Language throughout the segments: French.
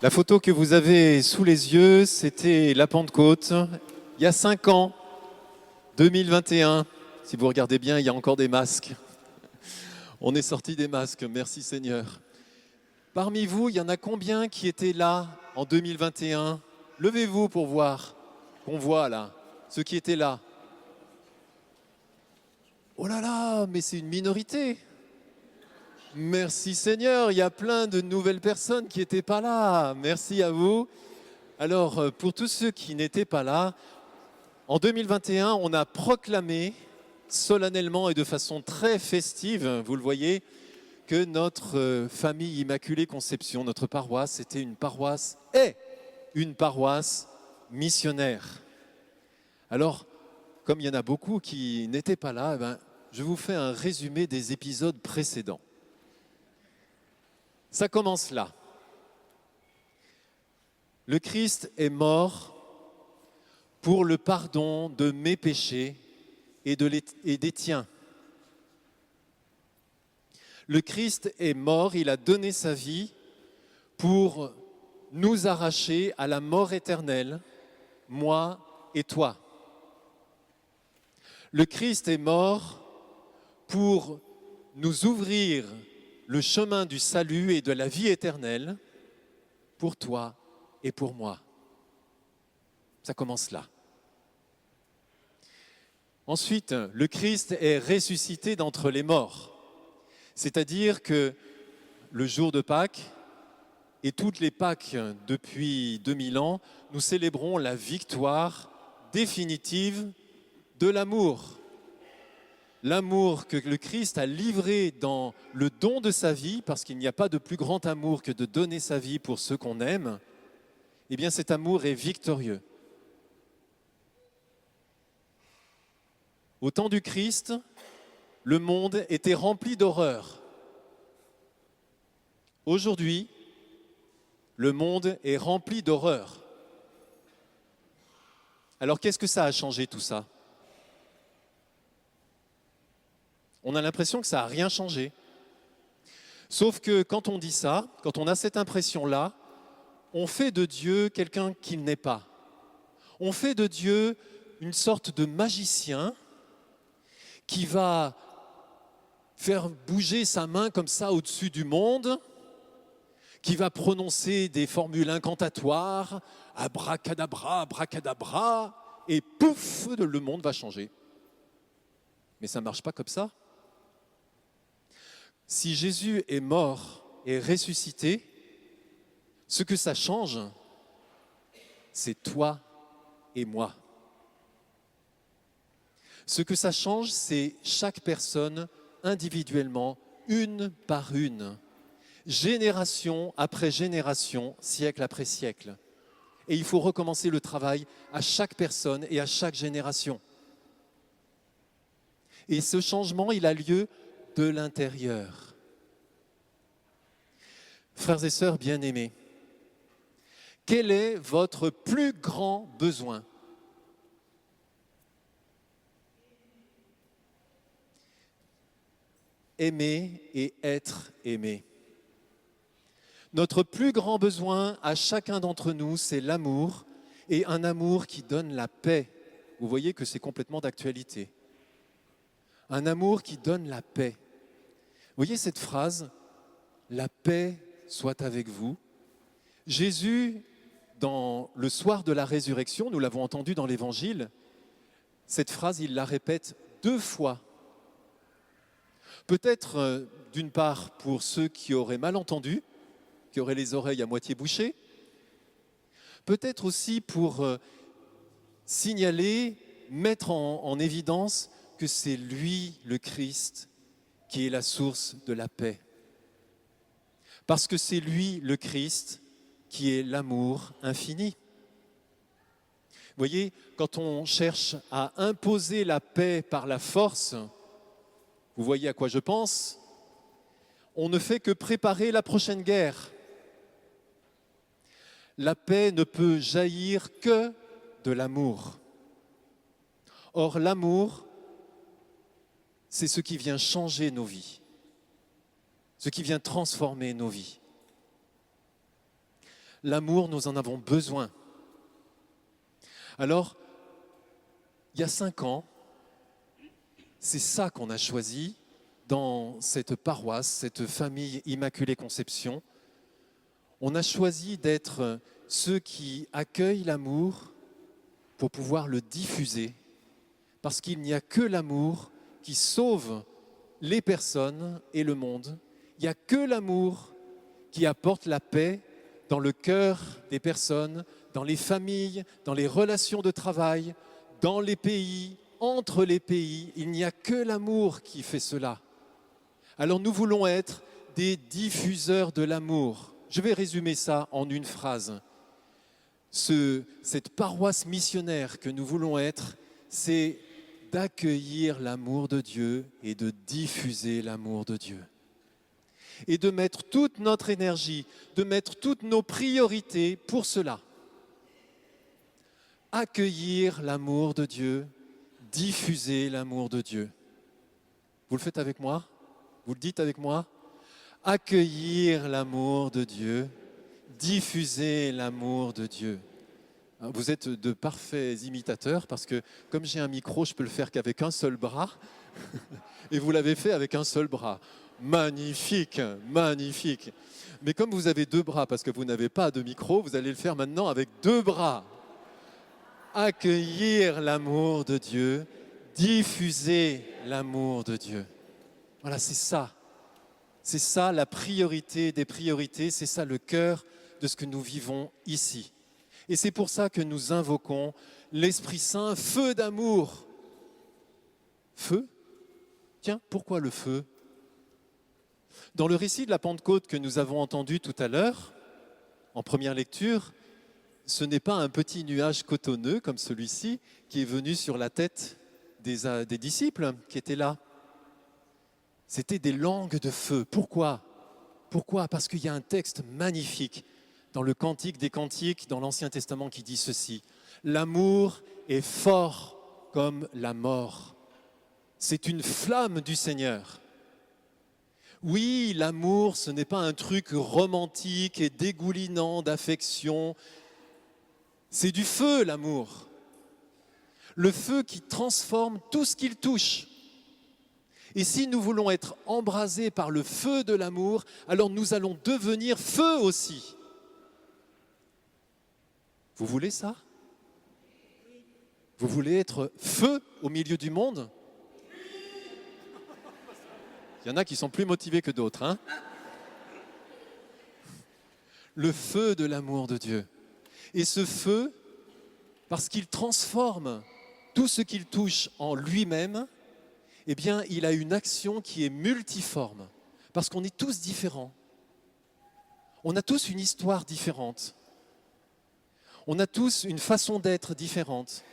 La photo que vous avez sous les yeux, c'était la Pentecôte, il y a 5 ans, 2021. Si vous regardez bien, il y a encore des masques. On est sorti des masques, merci Seigneur. Parmi vous, il y en a combien qui étaient là en 2021? Levez-vous pour voir, qu'on voit là, ceux qui étaient là. Oh là là, mais c'est une minorité. Merci Seigneur, il y a plein de nouvelles personnes qui n'étaient pas là. Merci à vous. Alors, pour tous ceux qui n'étaient pas là, en 2021, on a proclamé solennellement et de façon très festive, vous le voyez, que notre famille Immaculée Conception, notre paroisse, est une paroisse missionnaire. Alors, comme il y en a beaucoup qui n'étaient pas là, je vous fais un résumé des épisodes précédents. Ça commence là. Le Christ est mort pour le pardon de mes péchés et des tiens. Le Christ est mort, il a donné sa vie pour nous arracher à la mort éternelle, moi et toi. Le Christ est mort pour nous ouvrir le chemin du salut et de la vie éternelle pour toi et pour moi. Ça commence là. Ensuite, le Christ est ressuscité d'entre les morts. C'est-à-dire que le jour de Pâques et toutes les Pâques depuis 2000 ans, nous célébrons la victoire définitive de l'amour. L'amour que le Christ a livré dans le don de sa vie, parce qu'il n'y a pas de plus grand amour que de donner sa vie pour ceux qu'on aime, eh bien cet amour est victorieux. Au temps du Christ, le monde était rempli d'horreur. Aujourd'hui, le monde est rempli d'horreur. Alors qu'est-ce que ça a changé tout ça ? On a l'impression que ça n'a rien changé. Sauf que quand on dit ça, quand on a cette impression-là, on fait de Dieu quelqu'un qu'il n'est pas. On fait de Dieu une sorte de magicien qui va faire bouger sa main comme ça au-dessus du monde, qui va prononcer des formules incantatoires, abracadabra, abracadabra, et pouf, le monde va changer. Mais ça ne marche pas comme ça. Si Jésus est mort et ressuscité, ce que ça change, c'est toi et moi. Ce que ça change, c'est chaque personne individuellement, une par une, génération après génération, siècle après siècle. Et il faut recommencer le travail à chaque personne et à chaque génération. Et ce changement, il a lieu de l'intérieur. Frères et sœurs bien-aimés, quel est votre plus grand besoin ? Aimer et être aimé. Notre plus grand besoin à chacun d'entre nous, c'est l'amour, et un amour qui donne la paix. Vous voyez que c'est complètement d'actualité. Un amour qui donne la paix. Vous voyez cette phrase, « La paix soit avec vous ». Jésus, dans le soir de la résurrection, nous l'avons entendu dans l'Évangile, cette phrase, il la répète 2 fois. Peut-être, d'une part, pour ceux qui auraient mal entendu, qui auraient les oreilles à moitié bouchées, peut-être aussi pour signaler, mettre en évidence que c'est lui, le Christ, qui est la source de la paix. Parce que c'est lui, le Christ, qui est l'amour infini. Vous voyez, quand on cherche à imposer la paix par la force, vous voyez à quoi je pense, on ne fait que préparer la prochaine guerre. La paix ne peut jaillir que de l'amour. Or, l'amour, c'est ce qui vient changer nos vies, ce qui vient transformer nos vies. L'amour, nous en avons besoin. Alors, il y a 5 ans, c'est ça qu'on a choisi dans cette paroisse, cette famille Immaculée Conception. On a choisi d'être ceux qui accueillent l'amour pour pouvoir le diffuser, parce qu'il n'y a que l'amour qui sauve les personnes et le monde. Il n'y a que l'amour qui apporte la paix dans le cœur des personnes, dans les familles, dans les relations de travail, dans les pays, entre les pays. Il n'y a que l'amour qui fait cela. Alors nous voulons être des diffuseurs de l'amour. Je vais résumer ça en une phrase. Cette paroisse missionnaire que nous voulons être, c'est d'accueillir l'amour de Dieu et de diffuser l'amour de Dieu. Et de mettre toute notre énergie, de mettre toutes nos priorités pour cela. Accueillir l'amour de Dieu, diffuser l'amour de Dieu. Vous le faites avec moi? Vous le dites avec moi? Accueillir l'amour de Dieu, diffuser l'amour de Dieu. Vous êtes de parfaits imitateurs parce que comme j'ai un micro, je peux le faire qu'avec un seul bras. Et vous l'avez fait avec un seul bras. Magnifique, magnifique. Mais comme vous avez 2 bras parce que vous n'avez pas de micro, vous allez le faire maintenant avec 2 bras. Accueillir l'amour de Dieu, diffuser l'amour de Dieu. Voilà, c'est ça. C'est ça la priorité des priorités, c'est ça le cœur de ce que nous vivons ici. Et c'est pour ça que nous invoquons l'Esprit Saint, feu d'amour. Feu? Tiens, pourquoi le feu? Dans le récit de la Pentecôte que nous avons entendu tout à l'heure, en première lecture, ce n'est pas un petit nuage cotonneux comme celui-ci qui est venu sur la tête des disciples qui étaient là. C'était des langues de feu. Pourquoi? Pourquoi? Parce qu'il y a un texte magnifique dans le Cantique des Cantiques, dans l'Ancien Testament, qui dit ceci. L'amour est fort comme la mort. C'est une flamme du Seigneur. Oui, l'amour, ce n'est pas un truc romantique et dégoulinant d'affection. C'est du feu, l'amour. Le feu qui transforme tout ce qu'il touche. Et si nous voulons être embrasés par le feu de l'amour, alors nous allons devenir feu aussi. Vous voulez ça? Vous voulez être feu au milieu du monde? Il y en a qui sont plus motivés que d'autres, hein? Le feu de l'amour de Dieu. Et ce feu, parce qu'il transforme tout ce qu'il touche en lui-même, eh bien, il a une action qui est multiforme, parce qu'on est tous différents. On a tous une histoire différente. On a tous une façon d'être différente.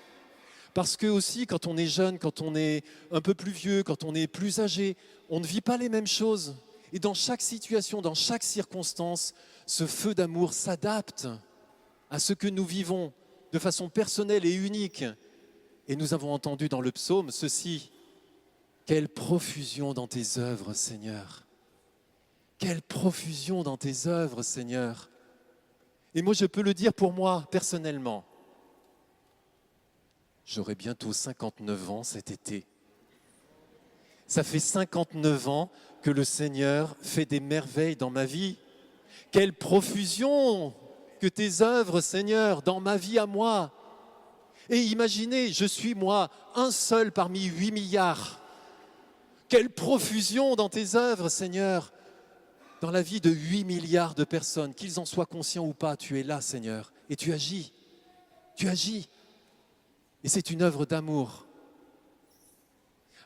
Parce que aussi, quand on est jeune, quand on est un peu plus vieux, quand on est plus âgé, on ne vit pas les mêmes choses. Et dans chaque situation, dans chaque circonstance, ce feu d'amour s'adapte à ce que nous vivons de façon personnelle et unique. Et nous avons entendu dans le psaume ceci. Quelle profusion dans tes œuvres, Seigneur. Quelle profusion dans tes œuvres, Seigneur. Et moi, je peux le dire pour moi, personnellement. J'aurai bientôt 59 ans cet été. Ça fait 59 ans que le Seigneur fait des merveilles dans ma vie. Quelle profusion que tes œuvres, Seigneur, dans ma vie à moi. Et imaginez, je suis moi, un seul parmi 8 milliards. Quelle profusion dans tes œuvres, Seigneur, dans la vie de 8 milliards de personnes, qu'ils en soient conscients ou pas, tu es là, Seigneur, et tu agis. Tu agis. Et c'est une œuvre d'amour.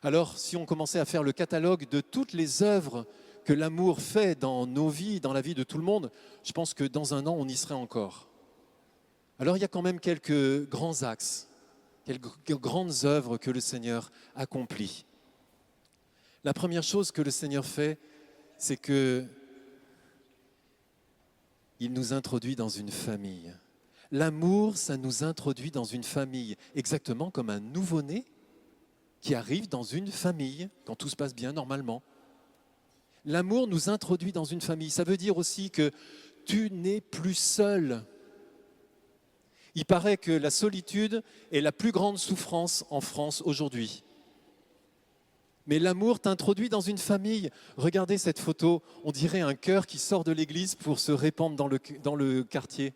Alors, si on commençait à faire le catalogue de toutes les œuvres que l'amour fait dans nos vies, dans la vie de tout le monde, je pense que dans un an, on y serait encore. Alors, il y a quand même quelques grands axes, quelques grandes œuvres que le Seigneur accomplit. La première chose que le Seigneur fait, c'est qu'il nous introduit dans une famille. L'amour, ça nous introduit dans une famille, exactement comme un nouveau-né qui arrive dans une famille, quand tout se passe bien normalement. L'amour nous introduit dans une famille. Ça veut dire aussi que tu n'es plus seul. Il paraît que la solitude est la plus grande souffrance en France aujourd'hui. Mais l'amour t'introduit dans une famille. Regardez cette photo, on dirait un cœur qui sort de l'église pour se répandre dans le quartier.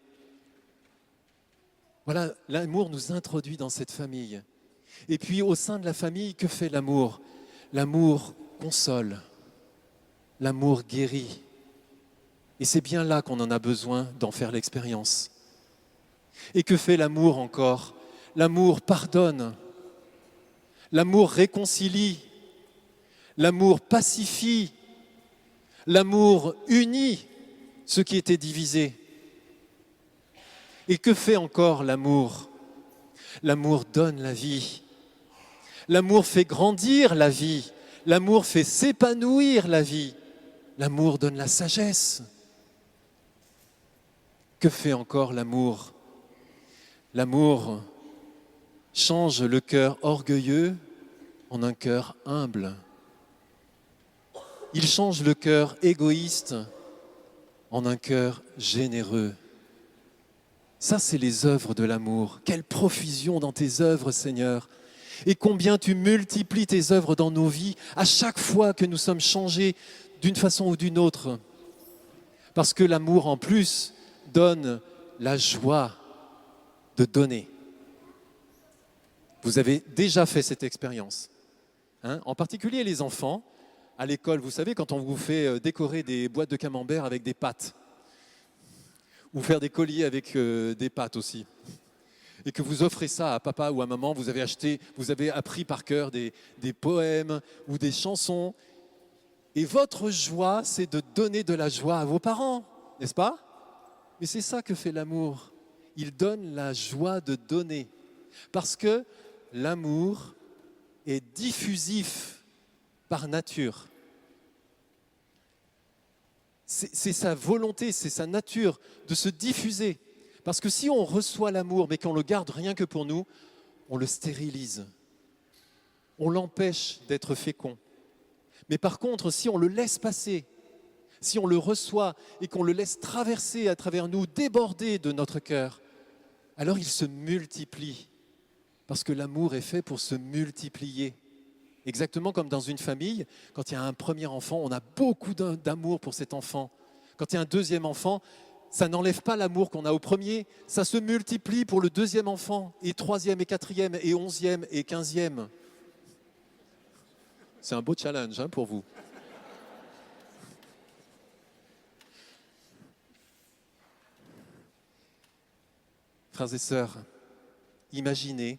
Voilà, l'amour nous introduit dans cette famille. Et puis au sein de la famille, que fait l'amour? L'amour console, l'amour guérit. Et c'est bien là qu'on en a besoin d'en faire l'expérience. Et que fait l'amour encore? L'amour pardonne, l'amour réconcilie, l'amour pacifie, l'amour unit ce qui était divisé. Et que fait encore l'amour? L'amour donne la vie. L'amour fait grandir la vie. L'amour fait s'épanouir la vie. L'amour donne la sagesse. Que fait encore l'amour? L'amour change le cœur orgueilleux en un cœur humble. Il change le cœur égoïste en un cœur généreux. Ça, c'est les œuvres de l'amour. Quelle profusion dans tes œuvres, Seigneur. Et combien tu multiplies tes œuvres dans nos vies à chaque fois que nous sommes changés d'une façon ou d'une autre. Parce que l'amour, en plus, donne la joie de donner. Vous avez déjà fait cette expérience. En particulier les enfants, à l'école, vous savez, quand on vous fait décorer des boîtes de camembert avec des pâtes, ou faire des colliers avec des pâtes aussi, et que vous offrez ça à papa ou à maman, vous avez appris par cœur des poèmes ou des chansons, et votre joie, c'est de donner de la joie à vos parents, n'est-ce pas? Mais c'est ça que fait l'amour. Il donne la joie de donner, parce que l'amour est diffusif par nature. C'est sa volonté, c'est sa nature de se diffuser. Parce que si on reçoit l'amour, mais qu'on le garde rien que pour nous, on le stérilise. On l'empêche d'être fécond. Mais par contre, si on le laisse passer, si on le reçoit et qu'on le laisse traverser à travers nous, déborder de notre cœur, alors il se multiplie. Parce que l'amour est fait pour se multiplier. Exactement comme dans une famille, quand il y a un premier enfant, on a beaucoup d'amour pour cet enfant. Quand il y a un deuxième enfant, ça n'enlève pas l'amour qu'on a au premier, ça se multiplie pour le deuxième enfant, et troisième, et quatrième, et 11e, et 15e. C'est un beau challenge pour vous. Frères et sœurs, imaginez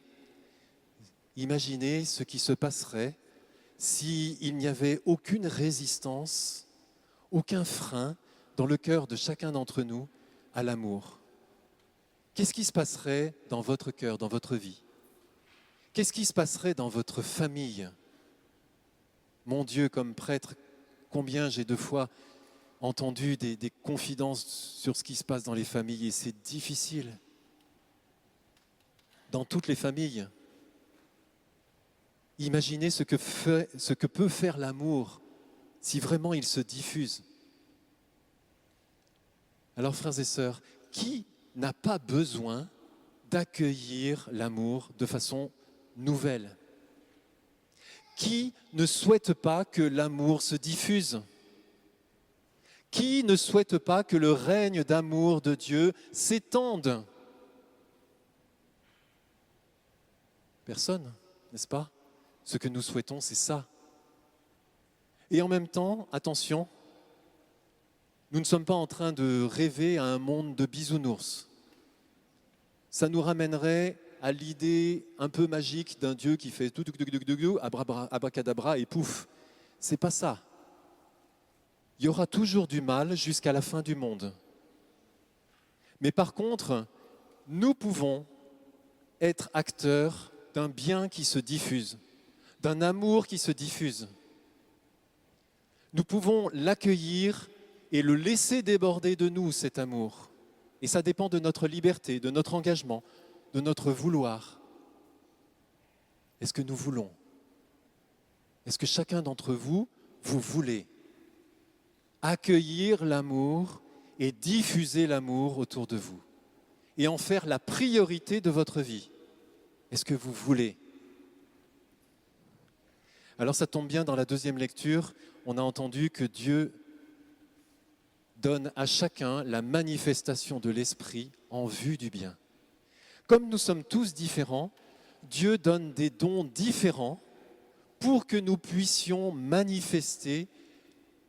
ce qui se passerait s'il n'y avait aucune résistance, aucun frein dans le cœur de chacun d'entre nous à l'amour. Qu'est-ce qui se passerait dans votre cœur, dans votre vie? Qu'est-ce qui se passerait dans votre famille? Mon Dieu, comme prêtre, combien j'ai de fois entendu des confidences sur ce qui se passe dans les familles, et c'est difficile. Dans toutes les familles. Imaginez ce que peut faire l'amour si vraiment il se diffuse. Alors, frères et sœurs, qui n'a pas besoin d'accueillir l'amour de façon nouvelle? Qui ne souhaite pas que l'amour se diffuse? Qui ne souhaite pas que le règne d'amour de Dieu s'étende? Personne, n'est-ce pas? Ce que nous souhaitons, c'est ça. Et en même temps, attention, nous ne sommes pas en train de rêver à un monde de bisounours. Ça nous ramènerait à l'idée un peu magique d'un Dieu qui fait tout, abracadabra et pouf. C'est pas ça. Il y aura toujours du mal jusqu'à la fin du monde. Mais par contre, nous pouvons être acteurs d'un bien qui se diffuse, d'un amour qui se diffuse. Nous pouvons l'accueillir et le laisser déborder de nous, cet amour. Et ça dépend de notre liberté, de notre engagement, de notre vouloir. Est-ce que nous voulons? Est-ce que chacun d'entre vous, vous voulez accueillir l'amour et diffuser l'amour autour de vous et en faire la priorité de votre vie. Est-ce que vous voulez? Alors ça tombe bien, dans la deuxième lecture, on a entendu que Dieu donne à chacun la manifestation de l'Esprit en vue du bien. Comme nous sommes tous différents, Dieu donne des dons différents pour que nous puissions manifester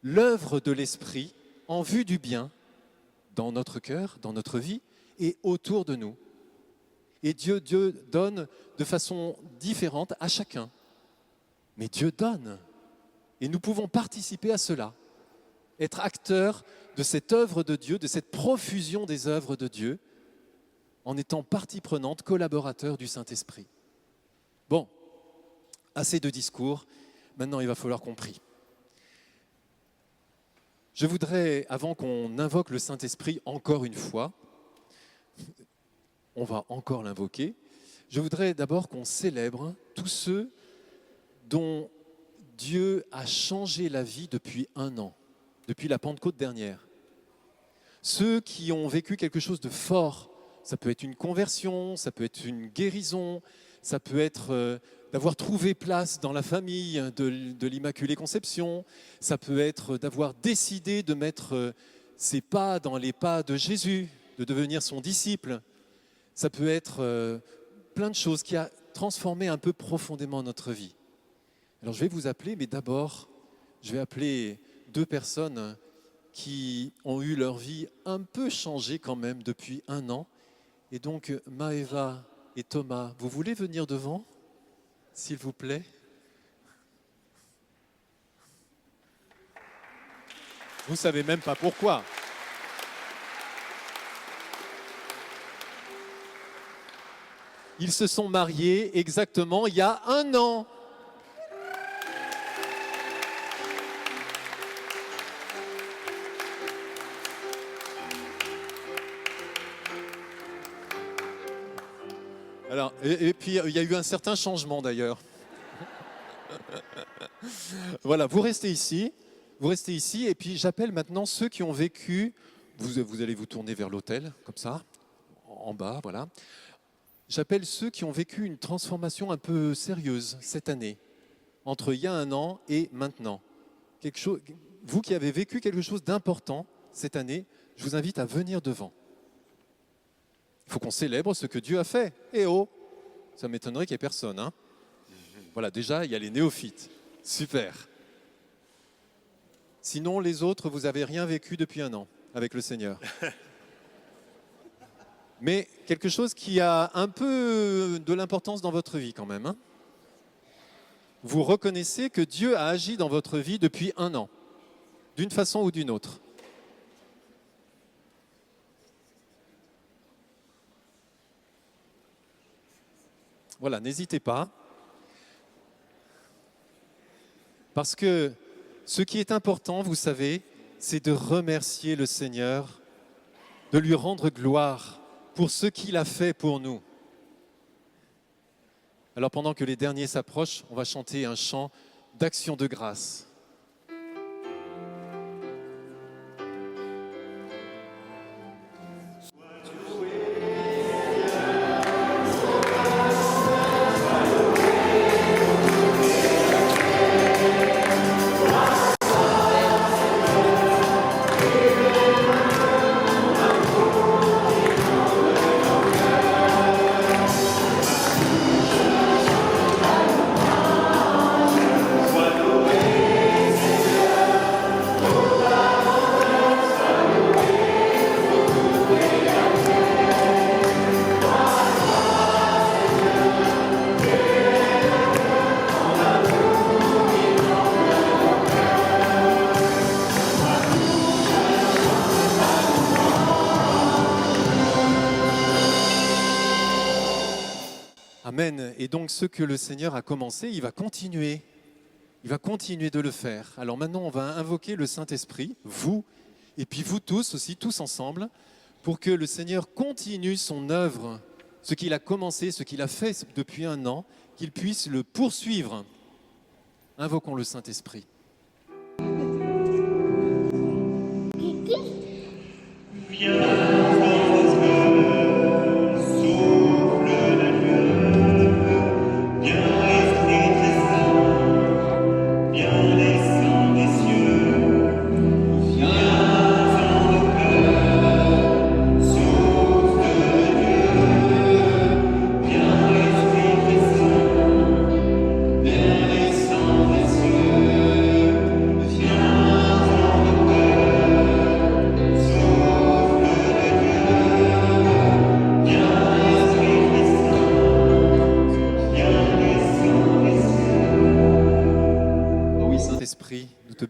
l'œuvre de l'Esprit en vue du bien dans notre cœur, dans notre vie et autour de nous. Et Dieu donne de façon différente à chacun. Mais Dieu donne. Et nous pouvons participer à cela, être acteurs de cette œuvre de Dieu, de cette profusion des œuvres de Dieu, en étant partie prenante, collaborateur du Saint-Esprit. Bon, assez de discours, maintenant il va falloir qu'on prie. Je voudrais, avant qu'on invoque le Saint-Esprit encore une fois, on va encore l'invoquer, je voudrais d'abord qu'on célèbre tous ceux dont Dieu a changé la vie depuis 1 an, depuis la Pentecôte dernière. Ceux qui ont vécu quelque chose de fort, ça peut être une conversion, ça peut être une guérison, ça peut être d'avoir trouvé place dans la famille de l'Immaculée Conception, ça peut être d'avoir décidé de mettre ses pas dans les pas de Jésus, de devenir son disciple. Ça peut être plein de choses qui a transformé un peu profondément notre vie. Alors je vais vous appeler, mais d'abord, je vais appeler 2 personnes qui ont eu leur vie un peu changée quand même depuis 1 an. Et donc Maëva et Thomas, vous voulez venir devant, s'il vous plaît? Vous ne savez même pas pourquoi. Ils se sont mariés exactement il y a 1 an. Alors, et puis il y a eu un certain changement d'ailleurs. Voilà, vous restez ici, et puis j'appelle maintenant ceux qui ont vécu, vous allez vous tourner vers l'autel, comme ça, en bas, voilà. J'appelle ceux qui ont vécu une transformation un peu sérieuse cette année, entre il y a 1 an et maintenant. Vous qui avez vécu quelque chose d'important cette année, je vous invite à venir devant. Il faut qu'on célèbre ce que Dieu a fait. Eh oh, ça m'étonnerait qu'il n'y ait personne. Hein. Voilà, déjà, il y a les néophytes. Super. Sinon, les autres, vous n'avez rien vécu depuis 1 an avec le Seigneur. Mais quelque chose qui a un peu de l'importance dans votre vie quand même. Hein. Vous reconnaissez que Dieu a agi dans votre vie depuis 1 an, d'une façon ou d'une autre. Voilà, n'hésitez pas. Parce que ce qui est important, vous savez, c'est de remercier le Seigneur, de lui rendre gloire pour ce qu'il a fait pour nous. Alors pendant que les derniers s'approchent, on va chanter un chant d'action de grâce. Amen. Et donc ce que le Seigneur a commencé, il va continuer. Il va continuer de le faire. Alors maintenant, on va invoquer le Saint-Esprit, vous, et puis vous tous aussi, tous ensemble, pour que le Seigneur continue son œuvre, ce qu'il a commencé, ce qu'il a fait depuis 1 an, qu'il puisse le poursuivre. Invoquons le Saint-Esprit.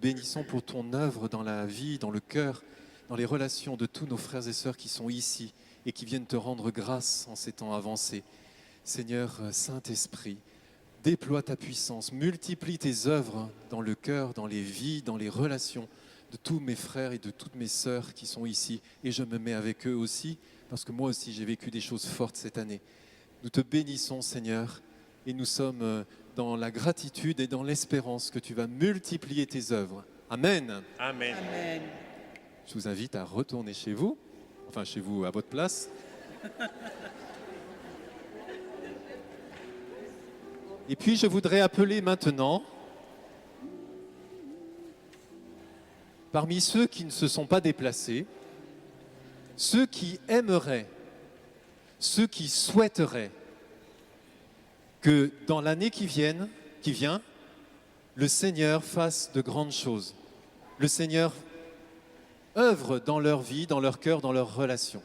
bénissons pour ton œuvre dans la vie, dans le cœur, dans les relations de tous nos frères et sœurs qui sont ici et qui viennent te rendre grâce en ces temps avancés. Seigneur Saint-Esprit, déploie ta puissance, multiplie tes œuvres dans le cœur, dans les vies, dans les relations de tous mes frères et de toutes mes sœurs qui sont ici. Et je me mets avec eux aussi, parce que moi aussi j'ai vécu des choses fortes cette année. Nous te bénissons, Seigneur, et nous sommes dans la gratitude et dans l'espérance que tu vas multiplier tes œuvres. Amen. Amen. Amen. Je vous invite à retourner chez vous, enfin chez vous à votre place. Et puis je voudrais appeler maintenant, parmi ceux qui ne se sont pas déplacés, ceux qui aimeraient, ceux qui souhaiteraient que dans l'année qui vient, le Seigneur fasse de grandes choses. Le Seigneur œuvre dans leur vie, dans leur cœur, dans leurs relations.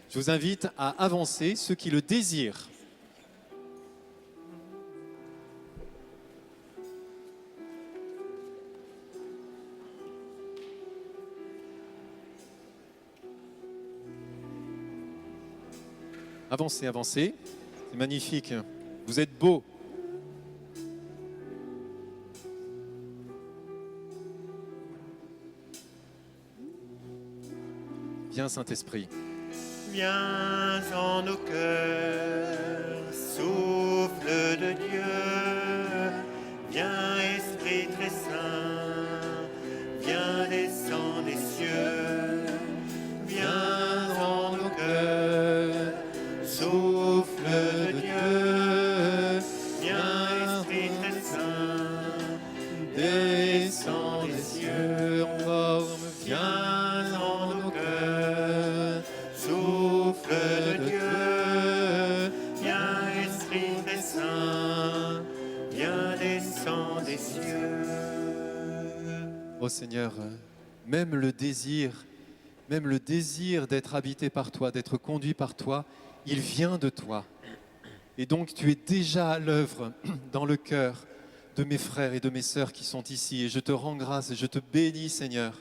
Je vous invite à avancer, ceux qui le désirent. Avancez, avancez. C'est magnifique. Vous êtes beaux. Viens, Saint-Esprit. Viens en nos cœurs, souffle de Dieu. Viens, Esprit très saint, viens, descends des cieux. Viens en nos cœurs, souffle de Dieu. Viens, Esprit très saint, descends des cieux. Encore, viens en nos cœurs, souffle de Dieu. Viens, Esprit très saint, viens, descends des cieux. Ô Seigneur, même le désir d'être habité par toi, d'être conduit par toi, il vient de toi. Et donc tu es déjà à l'œuvre dans le cœur de mes frères et de mes sœurs qui sont ici. Et je te rends grâce et je te bénis, Seigneur.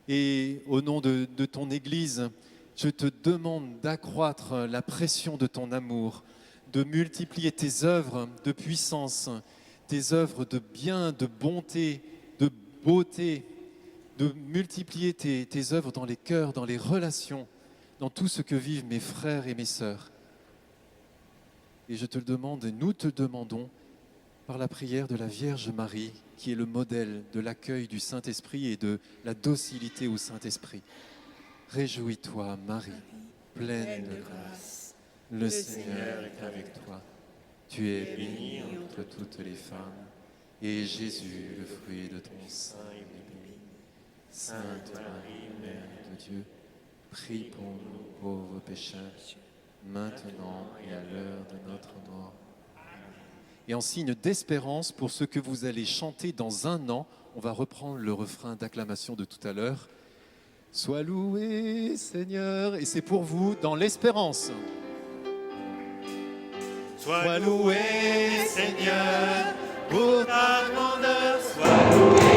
Et au nom de ton Église, je te demande d'accroître la pression de ton amour, de multiplier tes œuvres de puissance, tes œuvres de bien, de bonté, de beauté, de multiplier tes œuvres dans les cœurs, dans les relations, dans tout ce que vivent mes frères et mes sœurs. Et je te le demande, et nous te le demandons, par la prière de la Vierge Marie, qui est le modèle de l'accueil du Saint-Esprit et de la docilité au Saint-Esprit. Réjouis-toi, Marie, pleine de grâce. Le Seigneur est avec toi. Tu es bénie entre toutes les femmes, et Jésus, le fruit de ton sein, est béni. Sainte Marie, Mère de Dieu, prie pour nous pauvres pécheurs, maintenant et à l'heure de notre mort. Et en signe d'espérance pour ce que vous allez chanter dans un an, on va reprendre le refrain d'acclamation de tout à l'heure. Sois loué, Seigneur, et c'est pour vous dans l'espérance. Sois loué, Seigneur, pour ta grandeur, sois loué.